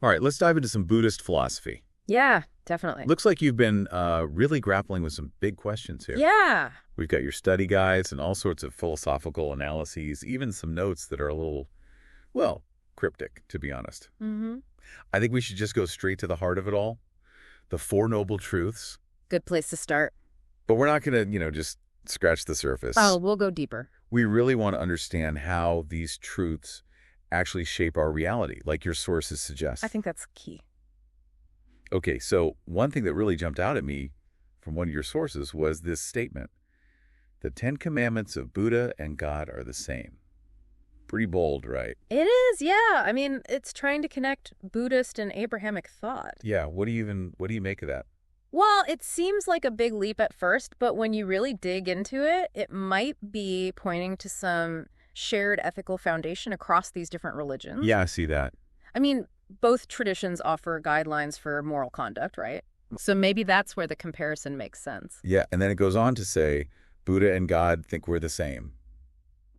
All right, let's dive into some Buddhist philosophy. Yeah, definitely. Looks like you've been really grappling with some big questions here. Yeah. We've got your study guides and all sorts of philosophical analyses, even some notes that are a little, well, cryptic, to be honest. Mm-hmm. I think we should just go straight to the heart of it all, the Four Noble Truths. Good place to start. But we're not going to, just scratch the surface. Oh, we'll go deeper. We really want to understand how these truths actually shape our reality, like your sources suggest. I think that's key. Okay, so one thing that really jumped out at me from one of your sources was this statement. The 10 Commandments of Buddha and God are the same. Pretty bold, right? It is, yeah. I mean, it's trying to connect Buddhist and Abrahamic thought. Yeah, what do you make of that? Well, it seems like a big leap at first, but when you really dig into it, it might be pointing to some shared ethical foundation across these different religions. Yeah, I see that. I mean, both traditions offer guidelines for moral conduct, right? So maybe that's where the comparison makes sense. Yeah, and then it goes on to say, Buddha and God think we're the same.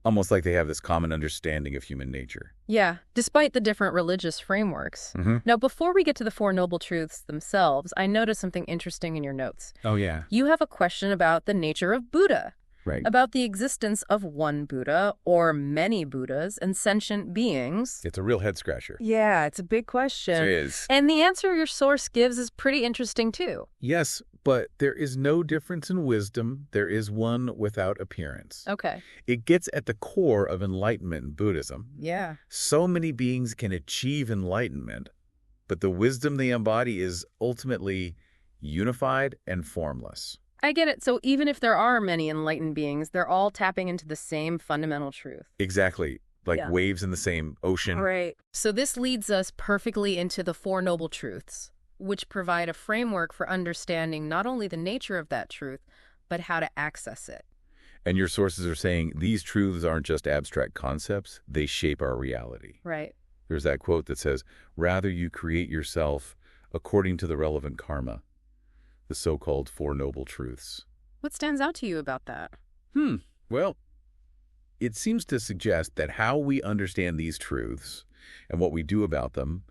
Almost like they have this common understanding of human nature. Yeah, despite the different religious frameworks. Mm-hmm. Now, before we get to the Four Noble Truths themselves, I noticed something interesting in your notes. Oh, yeah. You have a question about the nature of Buddha. Right. About the existence of one Buddha or many Buddhas and sentient beings. It's a real head-scratcher. Yeah, it's a big question. It is. And the answer your source gives is pretty interesting, too. Yes, but there is no difference in wisdom. There is one without appearance. Okay. It gets at the core of enlightenment in Buddhism. Yeah. So many beings can achieve enlightenment, but the wisdom they embody is ultimately unified and formless. I get it. So even if there are many enlightened beings, they're all tapping into the same fundamental truth. Exactly. Like Yeah. waves in the same ocean. Right. So this leads us perfectly into the Four Noble Truths, which provide a framework for understanding not only the nature of that truth, but how to access it. And your sources are saying these truths aren't just abstract concepts, they shape our reality. Right. There's that quote that says, rather you create yourself according to the relevant karma, the so-called Four Noble Truths. What stands out to you about that? Well, it seems to suggest that how we understand these truths and what we do about them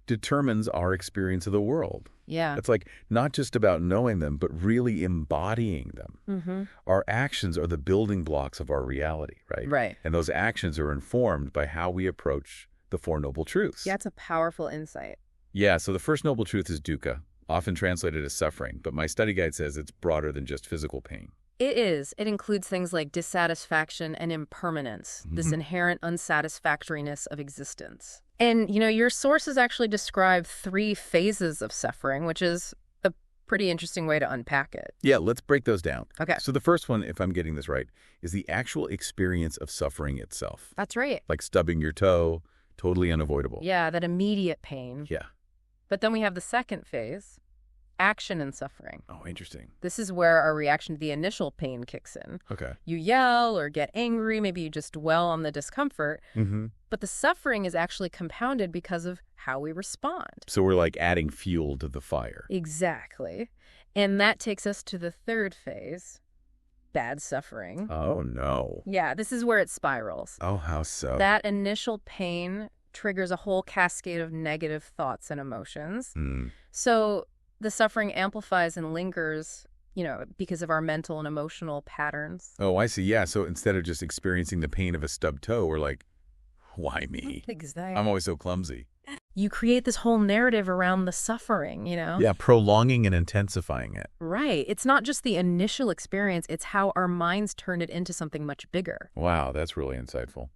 determines our experience of the world. Yeah. It's like not just about knowing them, but really embodying them. Mm-hmm. Our actions are the building blocks of our reality, right? Right. And those actions are informed by how we approach the Four Noble Truths. Yeah, it's a powerful insight. Yeah, so the first noble truth is dukkha, often translated as suffering, but my study guide says it's broader than just physical pain. It is. It includes things like dissatisfaction and impermanence, this inherent unsatisfactoriness of existence. And, your sources actually describe 3 phases of suffering, which is a pretty interesting way to unpack it. Yeah, let's break those down. Okay. So the first one, if I'm getting this right, is the actual experience of suffering itself. That's right. Like stubbing your toe, totally unavoidable. Yeah, that immediate pain. Yeah. But then we have the second phase, action and suffering. Oh, interesting. This is where our reaction to the initial pain kicks in. Okay. You yell or get angry, maybe you just dwell on the discomfort, Mm-hmm. but the suffering is actually compounded because of how we respond. So we're like adding fuel to the fire. Exactly. And that takes us to the third phase, bad suffering. Oh, no. Yeah, this is where it spirals. Oh, how so? That initial pain triggers a whole cascade of negative thoughts and emotions. So the suffering amplifies and lingers, because of our mental and emotional patterns. Oh, I see. Yeah, so instead of just experiencing the pain of a stubbed toe, we're like, why me? Exactly. I'm always so clumsy. You create this whole narrative around the suffering, Yeah, prolonging and intensifying it. Right. It's not just the initial experience, it's how our minds turn it into something much bigger. Wow, that's really insightful.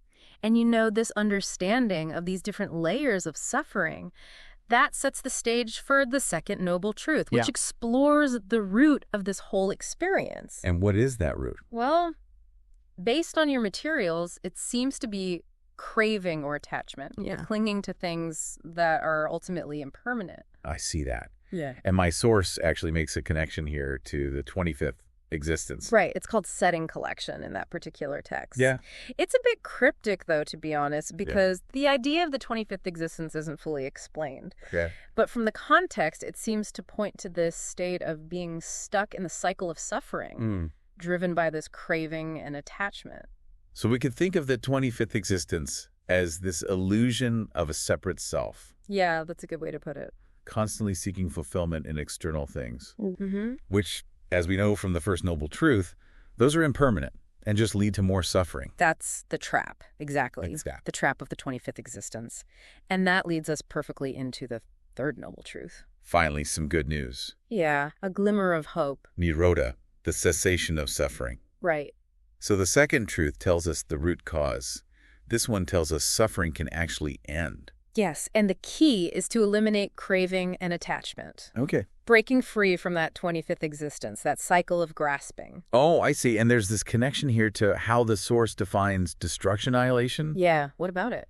And this understanding of these different layers of suffering, that sets the stage for the second noble truth, which explores the root of this whole experience. And what is that root? Well, based on your materials, it seems to be craving or attachment, clinging to things that are ultimately impermanent. I see that. Yeah. And my source actually makes a connection here to the 25th existence. Right. It's called setting collection in that particular text. Yeah. It's a bit cryptic, though, to be honest, because the idea of the 25th existence isn't fully explained. Okay. But from the context, it seems to point to this state of being stuck in the cycle of suffering, driven by this craving and attachment. So we could think of the 25th existence as this illusion of a separate self. Yeah, that's a good way to put it. Constantly seeking fulfillment in external things, Mm-hmm. which, as we know from the First Noble Truth, those are impermanent and just lead to more suffering. That's the trap, exactly. Exactly. The trap of the 25th existence. And that leads us perfectly into the third noble truth. Finally, some good news. Yeah, a glimmer of hope. Nirodha, the cessation of suffering. Right. So the second truth tells us the root cause. This one tells us suffering can actually end. Yes, and the key is to eliminate craving and attachment. Okay. Breaking free from that 25th existence, that cycle of grasping. Oh, I see. And there's this connection here to how the Source defines destruction annihilation. Yeah, what about it?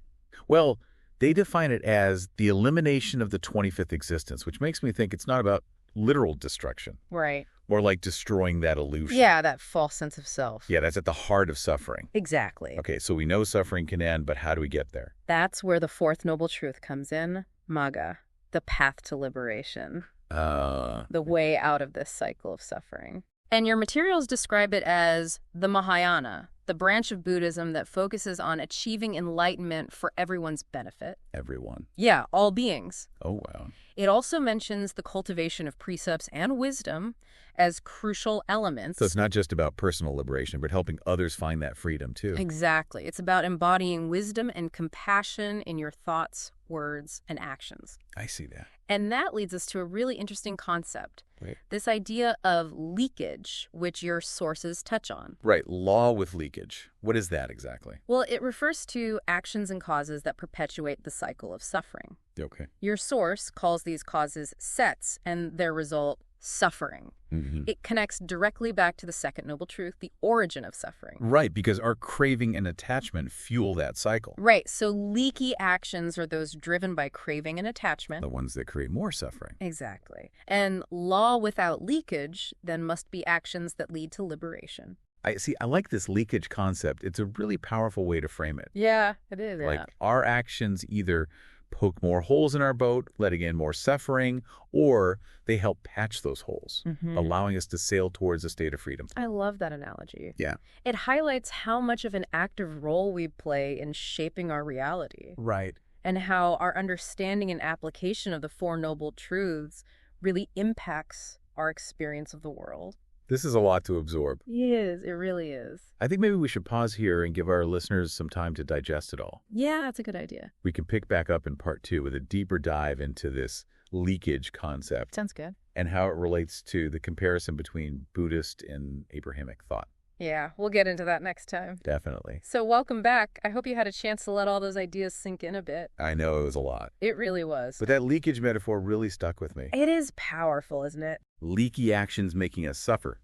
Well, they define it as the elimination of the 25th existence, which makes me think it's not about literal destruction, Right. more like destroying that illusion. Yeah, that false sense of self. Yeah, that's at the heart of suffering. Exactly. Okay, so we know suffering can end, but how do we get there? That's where the fourth noble truth comes in, Magga, the path to liberation, the way out of this cycle of suffering. And your materials describe it as the Mahayana, the branch of Buddhism that focuses on achieving enlightenment for everyone's benefit. Everyone. Yeah, all beings. Oh, wow. It also mentions the cultivation of precepts and wisdom as crucial elements. So it's not just about personal liberation, but helping others find that freedom, too. Exactly. It's about embodying wisdom and compassion in your thoughts, words, and actions. I see that. And that leads us to a really interesting concept. Right. This idea of leakage, which your sources touch on. Right, law with leakage. What is that exactly? Well, it refers to actions and causes that perpetuate the cycle of suffering. Okay. Your source calls these causes sets and their result suffering. Mm-hmm. It connects directly back to the second noble truth, the origin of suffering. Right, because our craving and attachment fuel that cycle. Right, so leaky actions are those driven by craving and attachment. The ones that create more suffering. Exactly. And law without leakage then must be actions that lead to liberation. I like this leakage concept. It's a really powerful way to frame it. Yeah, it is. Like our actions either poke more holes in our boat, letting in more suffering, or they help patch those holes, allowing us to sail towards a state of freedom. I love that analogy. Yeah. It highlights how much of an active role we play in shaping our reality. Right. And how our understanding and application of the Four Noble Truths really impacts our experience of the world. This is a lot to absorb. It really is. I think maybe we should pause here and give our listeners some time to digest it all. Yeah, that's a good idea. We can pick back up in part 2 with a deeper dive into this leakage concept Sounds good. and how it relates to the comparison between Buddhist and Abrahamic thought. Yeah, we'll get into that next time. Definitely. So welcome back. I hope you had a chance to let all those ideas sink in a bit. I know it was a lot. It really was. But that leakage metaphor really stuck with me. It is powerful, isn't it? Leaky actions making us suffer.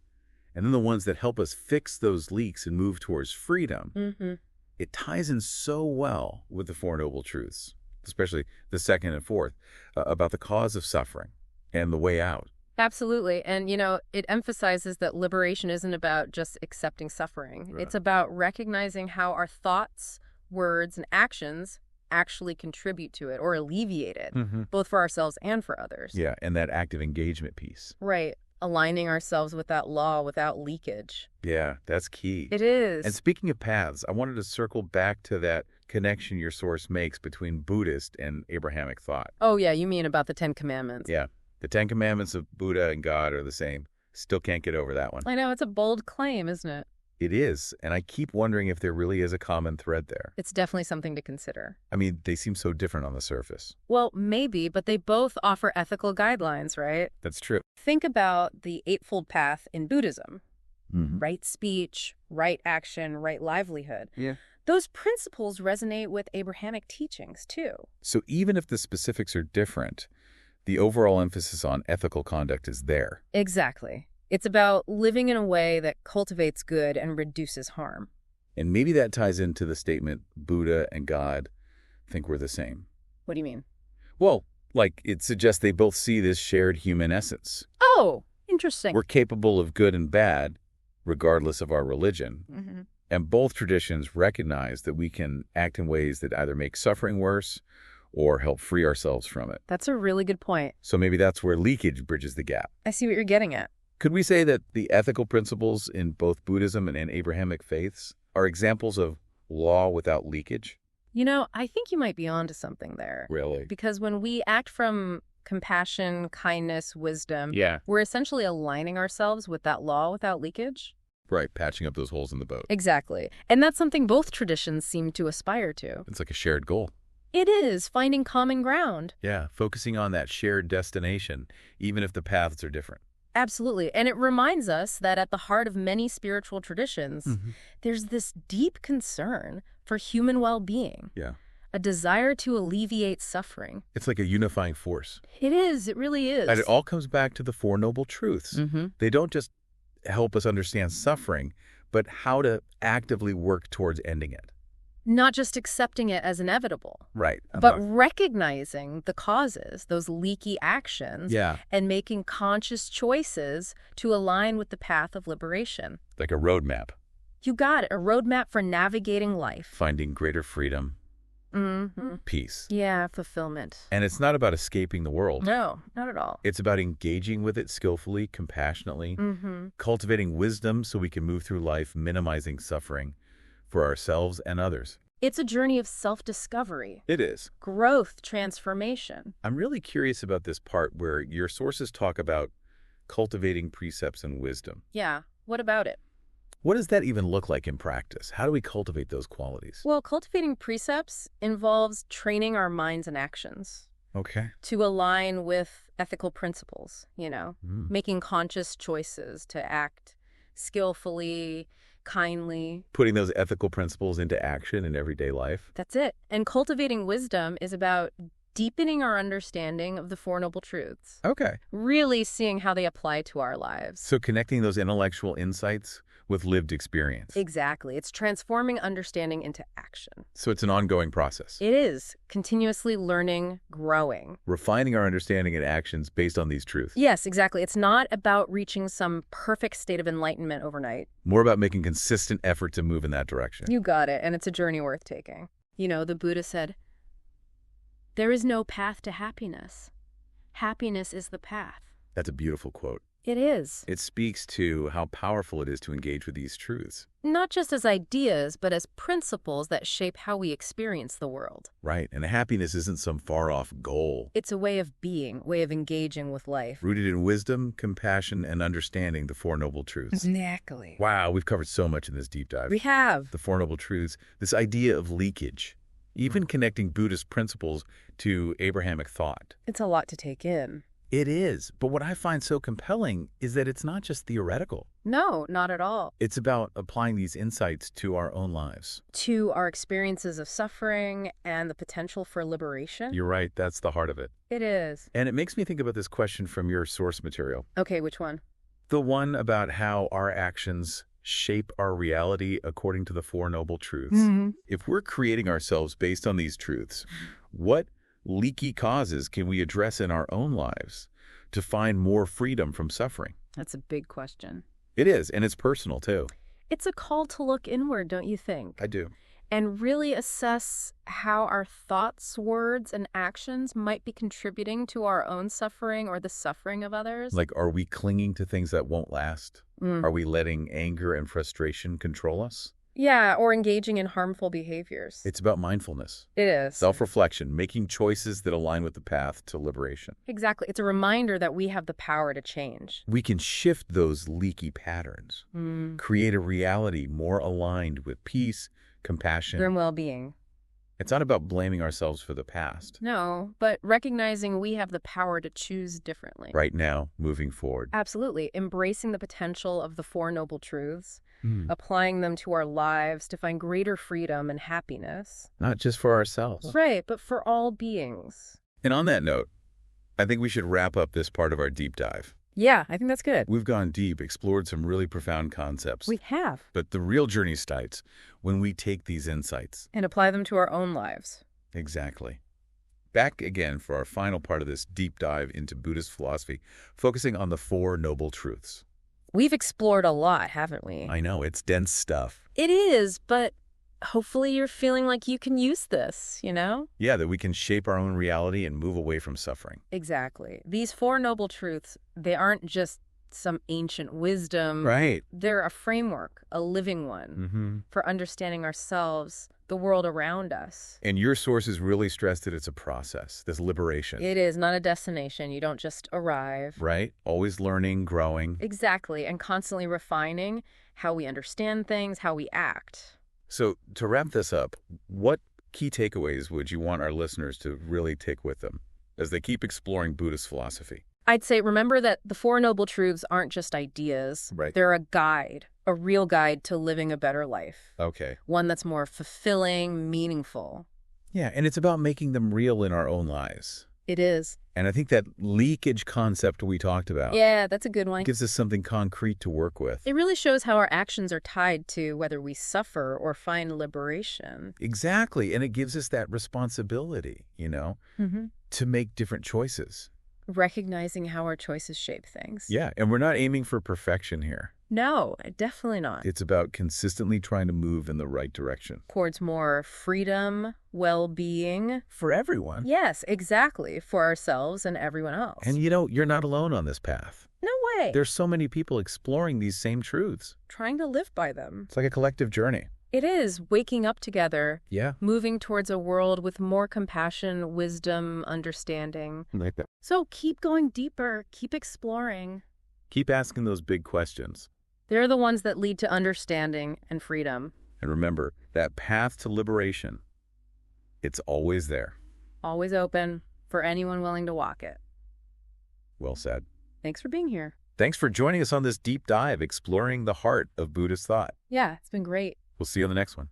And then the ones that help us fix those leaks and move towards freedom. Mm-hmm. It ties in so well with the Four Noble Truths, especially the second and fourth, about the cause of suffering and the way out. Absolutely. And, it emphasizes that liberation isn't about just accepting suffering. Right. It's about recognizing how our thoughts, words, and actions actually contribute to it or alleviate it, both for ourselves and for others. Yeah, and that active engagement piece. Right. Aligning ourselves with that law without leakage. Yeah, that's key. It is. And speaking of paths, I wanted to circle back to that connection your source makes between Buddhist and Abrahamic thought. Oh, yeah, you mean about the Ten Commandments. Yeah, the 10 Commandments of Buddha and God are the same. Still can't get over that one. I know, it's a bold claim, isn't it? It is, and I keep wondering if there really is a common thread there. It's definitely something to consider. I mean, they seem so different on the surface. Well, maybe, but they both offer ethical guidelines, right? That's true. Think about the Eightfold Path in Buddhism. Mm-hmm. Right speech, right action, right livelihood. Yeah. Those principles resonate with Abrahamic teachings, too. So even if the specifics are different, the overall emphasis on ethical conduct is there. Exactly. It's about living in a way that cultivates good and reduces harm. And maybe that ties into the statement Buddha and God think we're the same. What do you mean? Well, like it suggests they both see this shared human essence. Oh, interesting. We're capable of good and bad, regardless of our religion. Mm-hmm. And both traditions recognize that we can act in ways that either make suffering worse or help free ourselves from it. That's a really good point. So maybe that's where leakage bridges the gap. I see what you're getting at. Could we say that the ethical principles in both Buddhism and Abrahamic faiths are examples of law without leakage? I think you might be onto something there. Really? Because when we act from compassion, kindness, wisdom, Yeah. we're essentially aligning ourselves with that law without leakage. Right, patching up those holes in the boat. Exactly. And that's something both traditions seem to aspire to. It's like a shared goal. It is, finding common ground. Yeah, focusing on that shared destination, even if the paths are different. Absolutely. And it reminds us that at the heart of many spiritual traditions, there's this deep concern for human well-being. Yeah. A desire to alleviate suffering. It's like a unifying force. It is. It really is. And it all comes back to the Four Noble Truths. They don't just help us understand suffering, but how to actively work towards ending it. Not just accepting it as inevitable. Right. But recognizing the causes, those leaky actions, Yeah. and making conscious choices to align with the path of liberation. Like a roadmap. You got it. A roadmap for navigating life. Finding greater freedom, peace. Yeah, fulfillment. And it's not about escaping the world. No, not at all. It's about engaging with it skillfully, compassionately, cultivating wisdom so we can move through life, minimizing suffering for ourselves and others. It's a journey of self-discovery, It is. growth, transformation. I'm really curious about this part where your sources talk about cultivating precepts and wisdom. Yeah, what about it? What does that even look like in practice? How do we cultivate those qualities? Well, cultivating precepts involves training our minds and actions Okay. to align with ethical principles, making conscious choices to act skillfully, kindly. Putting those ethical principles into action in everyday life. That's it. And cultivating wisdom is about deepening our understanding of the Four Noble Truths. Okay. Really seeing how they apply to our lives. So connecting those intellectual insights with lived experience. Exactly. It's transforming understanding into action. So it's an ongoing process. It is. Continuously learning, growing. Refining our understanding and actions based on these truths. Yes, exactly. It's not about reaching some perfect state of enlightenment overnight. More about making consistent effort to move in that direction. You got it. And it's a journey worth taking. The Buddha said, "There is no path to happiness. Happiness is the path." That's a beautiful quote. It is. It speaks to how powerful it is to engage with these truths. Not just as ideas, but as principles that shape how we experience the world. Right. And happiness isn't some far-off goal. It's a way of being, way of engaging with life. Rooted in wisdom, compassion, and understanding the Four Noble Truths. Exactly. Wow, we've covered so much in this deep dive. We have. The Four Noble Truths, this idea of leakage, even connecting Buddhist principles to Abrahamic thought. It's a lot to take in. It is. But what I find so compelling is that it's not just theoretical. No, not at all. It's about applying these insights to our own lives. To our experiences of suffering and the potential for liberation. You're right. That's the heart of it. It is. And it makes me think about this question from your source material. Okay, which one? The one about how our actions shape our reality according to the Four Noble Truths. If we're creating ourselves based on these truths, what leaky causes can we address in our own lives to find more freedom from suffering? That's a big question. It is, and it's personal too. It's a call to look inward, don't you think? I do. And really assess how our thoughts, words, and actions might be contributing to our own suffering or the suffering of others. Like, are we clinging to things that won't last? Are we letting anger and frustration control us? Yeah, or engaging in harmful behaviors. It's about mindfulness. It is. Self-reflection, making choices that align with the path to liberation. Exactly. It's a reminder that we have the power to change. We can shift those leaky patterns, create a reality more aligned with peace, compassion, and well-being. It's not about blaming ourselves for the past. No, but recognizing we have the power to choose differently. Right now, moving forward. Absolutely. Embracing the potential of the Four Noble Truths, applying them to our lives to find greater freedom and happiness. Not just for ourselves. Right, but for all beings. And on that note, I think we should wrap up this part of our deep dive. Yeah, I think that's good. We've gone deep, explored some really profound concepts. We have. But the real journey starts when we take these insights and apply them to our own lives. Exactly. Back again for our final part of this deep dive into Buddhist philosophy, focusing on the Four Noble Truths. We've explored a lot, haven't we? I know, it's dense stuff. It is, but hopefully you're feeling like you can use this, you know? Yeah, that we can shape our own reality and move away from suffering. Exactly. These Four Noble Truths, they aren't just some ancient wisdom. Right. They're a framework, a living one, for understanding ourselves, the world around us. And your sources really stress that it's a process, this liberation. It is not a destination. You don't just arrive. Right? Always learning, growing. Exactly, and constantly refining how we understand things, how we act. So to wrap this up, what key takeaways would you want our listeners to really take with them as they keep exploring Buddhist philosophy? I'd say remember that the Four Noble Truths aren't just ideas. Right. They're a guide, a real guide to living a better life. Okay. One that's more fulfilling, meaningful. Yeah, and it's about making them real in our own lives. It is. And I think that leakage concept we talked about Yeah, that's a good one. gives us something concrete to work with. It really shows how our actions are tied to whether we suffer or find liberation. Exactly. And it gives us that responsibility, to make different choices. Recognizing how our choices shape things. Yeah, and we're not aiming for perfection here. No, definitely not. It's about consistently trying to move in the right direction. Towards more freedom, well-being. For everyone. Yes, exactly. For ourselves and everyone else. And you're not alone on this path. No way. There's so many people exploring these same truths. Trying to live by them. It's like a collective journey. It is waking up together. Yeah. Moving towards a world with more compassion, wisdom, understanding. Like that. So keep going deeper. Keep exploring. Keep asking those big questions. They're the ones that lead to understanding and freedom. And remember, that path to liberation, it's always there. Always open for anyone willing to walk it. Well said. Thanks for being here. Thanks for joining us on this deep dive exploring the heart of Buddhist thought. Yeah, it's been great. We'll see you on the next one.